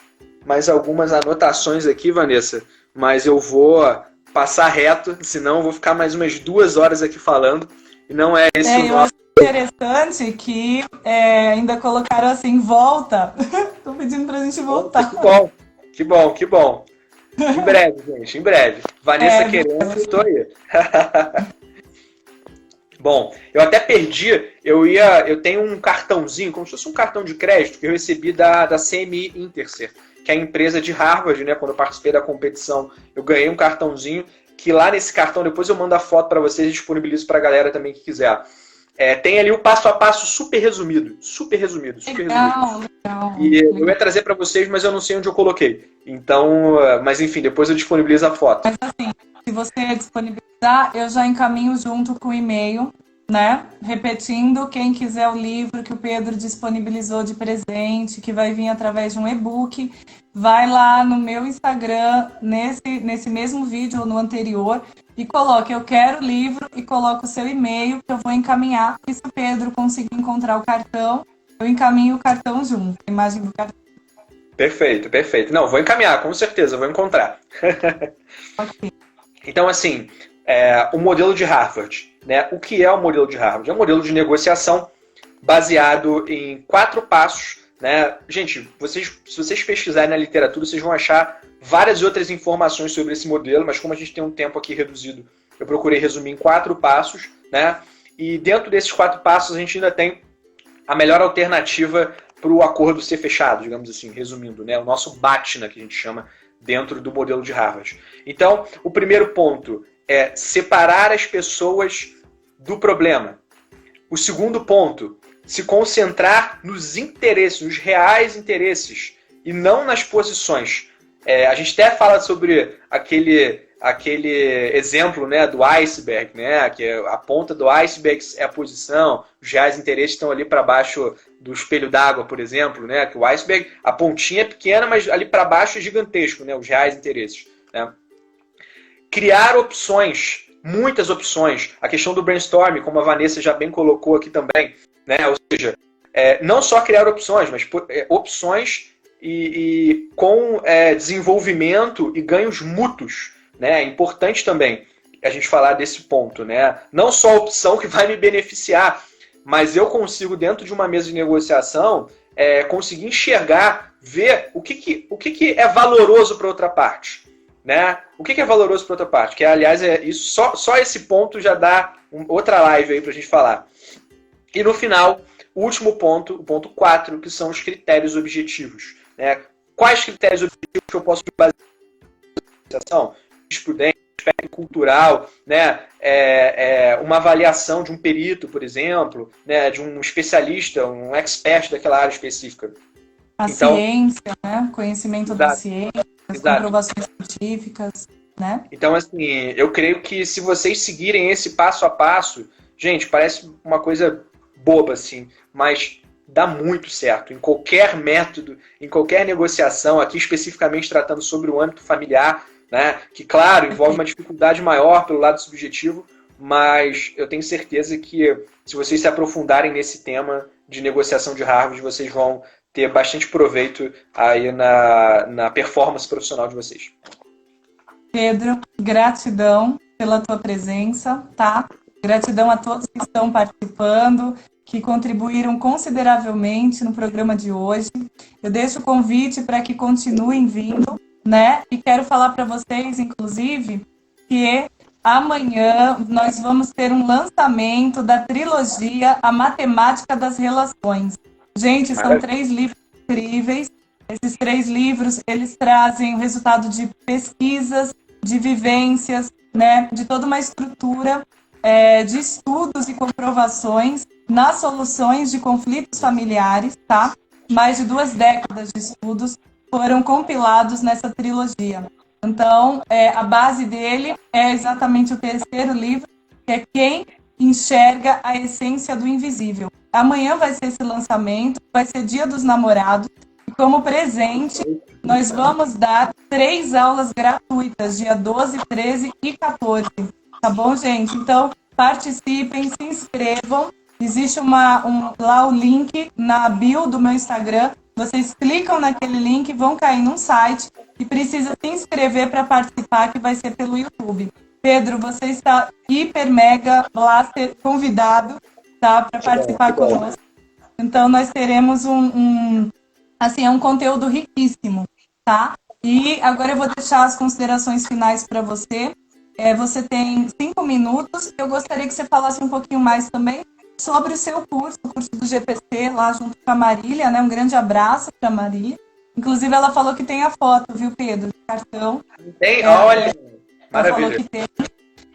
anotações aqui, Vanessa, mas eu vou passar reto, senão eu vou ficar mais umas 2 horas aqui falando, e não é esse o nosso interessante que ainda colocaram assim, volta. Tô pedindo pra gente voltar. Que bom, que bom, que bom. Em breve, gente, em breve. Vanessa querendo, eu tô aí. Bom, eu até perdi, eu tenho um cartãozinho, como se fosse um cartão de crédito que eu recebi da CMI Intercer, que é a empresa de Harvard, né? Quando eu participei da competição, eu ganhei um cartãozinho, que lá nesse cartão, depois eu mando a foto para vocês e disponibilizo para a galera também que quiser. Tem ali o passo a passo super resumido. Legal. E eu ia trazer para vocês, mas eu não sei onde eu coloquei. Então, mas enfim, depois eu disponibilizo a foto. Mas assim, se você disponibilizar, eu já encaminho junto com o e-mail, né? Repetindo, quem quiser o livro que o Pedro disponibilizou de presente, que vai vir através de um e-book, vai lá no meu Instagram, nesse mesmo vídeo ou no anterior, e coloque, eu quero o livro, e coloque o seu e-mail, que eu vou encaminhar. E se o Pedro conseguir encontrar o cartão, eu encaminho o cartão junto, a imagem do cartão. Perfeito, perfeito. Não, vou encaminhar, com certeza, vou encontrar. Ok. Então, assim, o modelo de Harvard, né? O que é o modelo de Harvard? É um modelo de negociação baseado em 4 passos, né? Gente, se vocês pesquisarem na literatura, vocês vão achar várias outras informações sobre esse modelo, mas como a gente tem um tempo aqui reduzido, eu procurei resumir em 4 passos, né? E dentro desses 4 passos, a gente ainda tem a melhor alternativa para o acordo ser fechado, digamos assim, resumindo, né? O nosso BATNA, que a gente chama, dentro do modelo de Harvard. Então, o primeiro ponto é separar as pessoas do problema. O segundo ponto, se concentrar nos interesses, nos reais interesses, e não nas posições. A gente até fala sobre aquele exemplo, né, do iceberg, né, que a ponta do iceberg é a posição, os reais interesses estão ali para baixo do espelho d'água, por exemplo, né, que o iceberg, a pontinha é pequena, mas ali para baixo é gigantesco, né, os reais interesses. Né. Criar opções, muitas opções, a questão do brainstorming, como a Vanessa já bem colocou aqui também, né, ou seja, não só criar opções, mas opções e com desenvolvimento e ganhos mútuos. Né? É importante também a gente falar desse ponto. Né? Não só a opção que vai me beneficiar, mas eu consigo, dentro de uma mesa de negociação, conseguir enxergar, ver o que é valoroso para outra parte. Né? O que é valoroso para outra parte? Que, aliás, isso, só esse ponto já dá outra live aí para a gente falar. E no final, o último ponto, o ponto 4, que são os critérios objetivos. Né? Quais critérios objetivos que eu posso basear na negociação? Jurisprudência, aspecto cultural, né? Uma avaliação de um perito, por exemplo, né? De um especialista, um expert daquela área específica. A ciência, né? Conhecimento da ciência, as comprovações científicas, né? Então, assim, eu creio que se vocês seguirem esse passo a passo, gente, parece uma coisa boba, assim, mas dá muito certo. Em qualquer método, em qualquer negociação, aqui especificamente tratando sobre o âmbito familiar, né? Que, claro, envolve uma dificuldade maior pelo lado subjetivo, mas eu tenho certeza que se vocês se aprofundarem nesse tema de negociação de Harvard, vocês vão ter bastante proveito aí na performance profissional de vocês. Pedro, gratidão pela tua presença, tá? Gratidão a todos que estão participando, que contribuíram consideravelmente no programa de hoje. Eu deixo o convite para que continuem vindo, né? E quero falar para vocês, inclusive, que amanhã nós vamos ter um lançamento da trilogia A Matemática das Relações. Gente, são 3 livros incríveis. Esses 3 livros, eles trazem o resultado de pesquisas, de vivências, né? De toda uma estrutura de estudos e comprovações nas soluções de conflitos familiares, tá? Mais de 2 décadas de estudos foram compilados nessa trilogia. Então, a base dele é exatamente o 3º livro, que é Quem Enxerga a Essência do Invisível. Amanhã vai ser esse lançamento, vai ser Dia dos Namorados, e como presente, nós vamos dar 3 aulas gratuitas, dia 12, 13 e 14. Tá bom, gente? Então, participem, se inscrevam. Existe lá o link na bio do meu Instagram. Vocês clicam naquele link, vão cair num site e precisa se inscrever para participar, que vai ser pelo YouTube. Pedro, você está hiper, mega, blaster, convidado tá? Para participar conosco. Então, nós teremos assim, é um conteúdo riquíssimo, tá? E agora eu vou deixar as considerações finais para você. Você tem 5 minutos. Eu gostaria que você falasse um pouquinho mais também sobre o seu curso, o curso do GPC, lá junto com a Marília, né? Um grande abraço para a Marília. Inclusive, ela falou que tem a foto, viu, Pedro? De cartão. Tem? Olha! Ela falou que tem.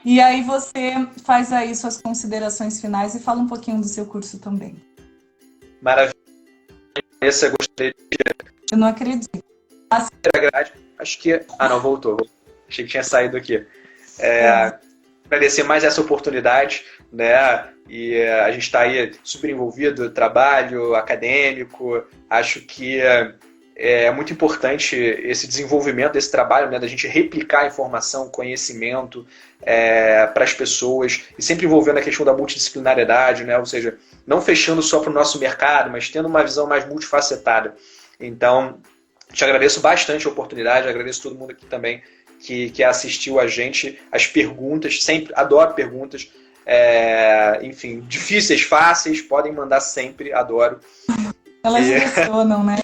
E aí você faz aí suas considerações finais e fala um pouquinho do seu curso também. Maravilha. Essa eu gostaria de... Eu não acredito. Acho que... Ah, não, voltou. Achei que tinha saído aqui. Agradecer mais essa oportunidade, né? E a gente está aí super envolvido, trabalho acadêmico. Acho que é muito importante esse desenvolvimento desse trabalho, né? Da gente replicar a informação, conhecimento para as pessoas e sempre envolvendo a questão da multidisciplinariedade, né? Ou seja, não fechando só para o nosso mercado, mas tendo uma visão mais multifacetada. Então, te agradeço bastante a oportunidade, agradeço todo mundo aqui também que assistiu a gente, as perguntas, sempre adoro perguntas, enfim, difíceis, fáceis, podem mandar sempre, adoro. Elas direcionam, né?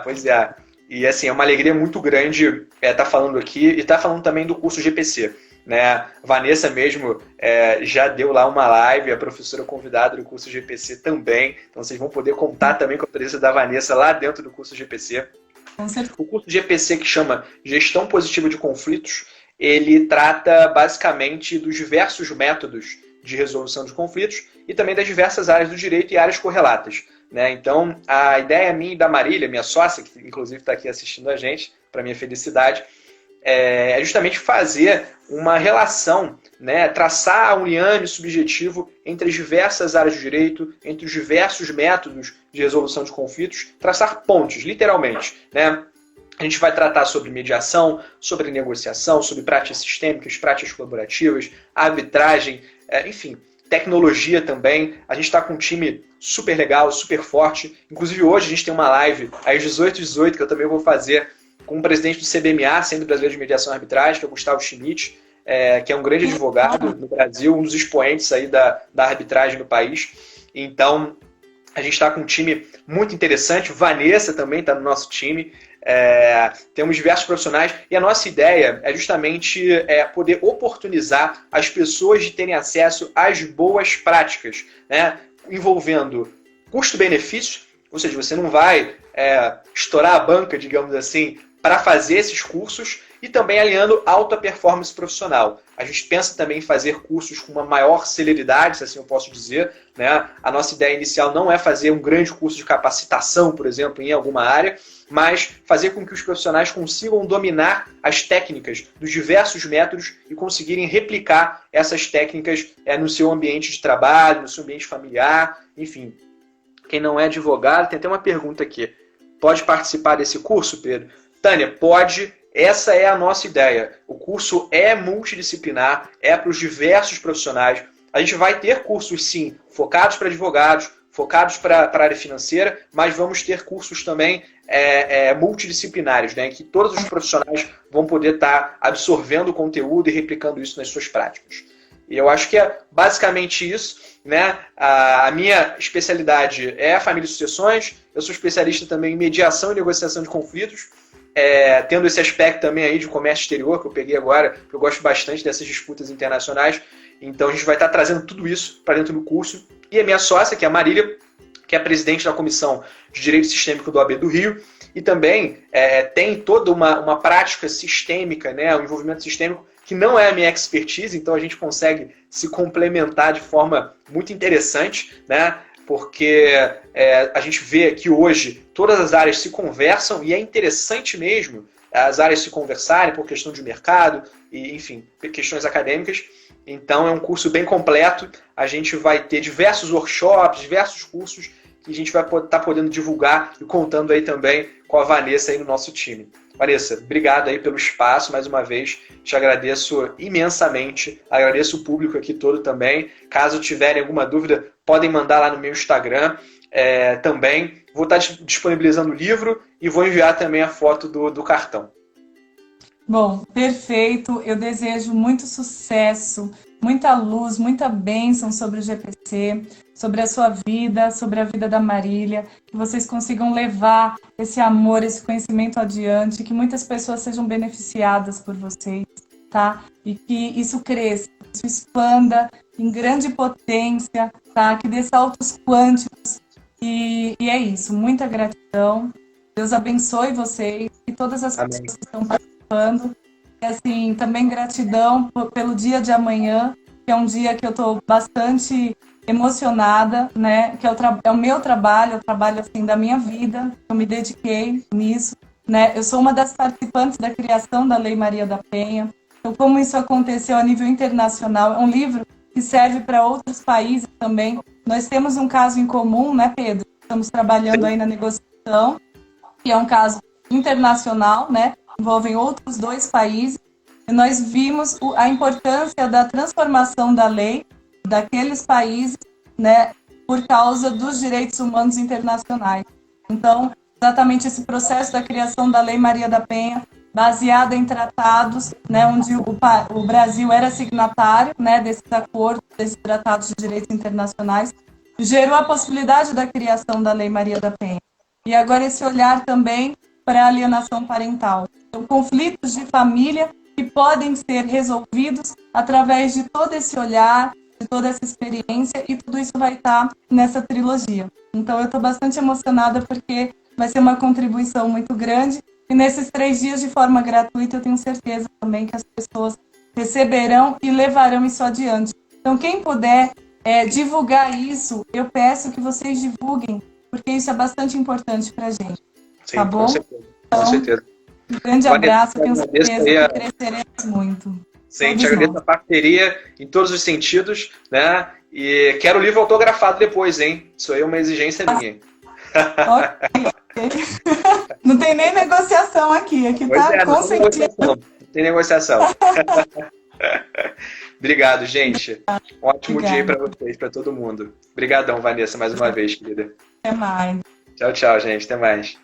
Pois é. E assim, é uma alegria muito grande estar falando aqui e estar falando também do curso GPC. Né? Vanessa mesmo já deu lá uma live, a professora convidada do curso GPC também, então vocês vão poder contar também com a presença da Vanessa lá dentro do curso GPC. O curso GPC, que chama Gestão Positiva de Conflitos, ele trata basicamente dos diversos métodos de resolução de conflitos e também das diversas áreas do direito e áreas correlatas. Né? Então, a ideia minha e da Marília, minha sócia, que inclusive está aqui assistindo a gente, para minha felicidade, é justamente fazer uma relação, né? Traçar um liame subjetivo entre as diversas áreas do direito, entre os diversos métodos de resolução de conflitos, traçar pontes, literalmente. Né? A gente vai tratar sobre mediação, sobre negociação, sobre práticas sistêmicas, práticas colaborativas, arbitragem, enfim, tecnologia também. A gente está com um time super legal, super forte. Inclusive hoje a gente tem uma live às 18h18 que eu também vou fazer com o presidente do CBMA, Centro Brasileiro de Mediação e Arbitragem, que é o Gustavo Schmidt, que é um grande advogado no Brasil, um dos expoentes aí da arbitragem no país. Então, a gente está com um time muito interessante. Vanessa também está no nosso time. Temos diversos profissionais. E a nossa ideia é justamente poder oportunizar as pessoas de terem acesso às boas práticas, né? Envolvendo custo-benefício, ou seja, você não vai estourar a banca, digamos assim, para fazer esses cursos, e também alinhando alta performance profissional. A gente pensa também em fazer cursos com uma maior celeridade, se assim eu posso dizer. Né? A nossa ideia inicial não é fazer um grande curso de capacitação, por exemplo, em alguma área, mas fazer com que os profissionais consigam dominar as técnicas dos diversos métodos e conseguirem replicar essas técnicas no seu ambiente de trabalho, no seu ambiente familiar, enfim. Quem não é advogado, tem até uma pergunta aqui. Pode participar desse curso, Pedro? Tânia, pode. Essa é a nossa ideia. O curso é multidisciplinar, é para os diversos profissionais. A gente vai ter cursos, sim, focados para advogados, focados para a área financeira, mas vamos ter cursos também multidisciplinares, né, em que todos os profissionais vão poder estar absorvendo o conteúdo e replicando isso nas suas práticas. E eu acho que é basicamente isso. Né? A minha especialidade é a família e sucessões. Eu sou especialista também em mediação e negociação de conflitos. Tendo esse aspecto também aí de comércio exterior, que eu peguei agora, que eu gosto bastante dessas disputas internacionais. Então a gente vai estar trazendo tudo isso para dentro do curso. E a minha sócia, que é a Marília, que é a presidente da Comissão de Direito Sistêmico do OAB do Rio, e também tem toda uma prática sistêmica, né, um envolvimento sistêmico, que não é a minha expertise, então a gente consegue se complementar de forma muito interessante, né? Porque a gente vê que hoje todas as áreas se conversam e é interessante mesmo as áreas se conversarem por questão de mercado e, enfim, questões acadêmicas. Então é um curso bem completo. A gente vai ter diversos workshops, diversos cursos que a gente vai estar podendo divulgar e contando aí também com a Vanessa aí no nosso time. Vanessa, obrigado aí pelo espaço, mais uma vez, te agradeço imensamente, agradeço o público aqui todo também. Caso tiverem alguma dúvida, podem mandar lá no meu Instagram também. Vou estar disponibilizando o livro e vou enviar também a foto do cartão. Bom, perfeito. Eu desejo muito sucesso muita luz, muita bênção sobre o GPC, sobre a sua vida, sobre a vida da Marília, que vocês consigam levar esse amor, esse conhecimento adiante, que muitas pessoas sejam beneficiadas por vocês, tá? E que isso cresça, isso expanda em grande potência, tá? Que dê saltos quânticos. E é isso, muita gratidão. Deus abençoe vocês e todas as Amém. pessoas que estão participando. E assim, também gratidão pelo dia de amanhã, que é um dia que eu estou bastante emocionada, né? Que é o meu trabalho, o trabalho assim da minha vida. Eu me dediquei nisso, né? Eu sou uma das participantes da criação da Lei Maria da Penha. Então, como isso aconteceu a nível internacional, é um livro que serve para outros países também. Nós temos um caso em comum, né, Pedro? Estamos trabalhando aí na negociação, que é um caso internacional, né? Envolvem outros 2 países. E nós vimos a importância da transformação da lei daqueles países, né, por causa dos direitos humanos internacionais. Então, exatamente esse processo da criação da Lei Maria da Penha, baseada em tratados, né, onde o Brasil era signatário, né, desses acordos, desses tratados de direitos internacionais, gerou a possibilidade da criação da Lei Maria da Penha. E agora esse olhar também para a alienação parental. Então, conflitos de família que podem ser resolvidos através de todo esse olhar, de toda essa experiência, e tudo isso vai estar nessa trilogia. Então, eu estou bastante emocionada porque vai ser uma contribuição muito grande, e nesses 3 dias de forma gratuita, eu tenho certeza também que as pessoas receberão e levarão isso adiante. Então, quem puder divulgar isso, eu peço que vocês divulguem, porque isso é bastante importante para a gente. Sim, tá bom? com certeza. Então, com certeza. Um grande abraço, tenho certeza que cresceremos muito. Sim, te agradeço a parceria em todos os sentidos, né? E quero o livro autografado depois, hein? Isso aí é uma exigência minha. Ok. Não tem nem negociação aqui. Aqui está consentido. Não tem negociação. Obrigado, gente. Um ótimo dia aí para vocês, para todo mundo. Obrigadão, Vanessa, mais uma vez, querida. Até mais. Tchau, tchau, gente. Até mais.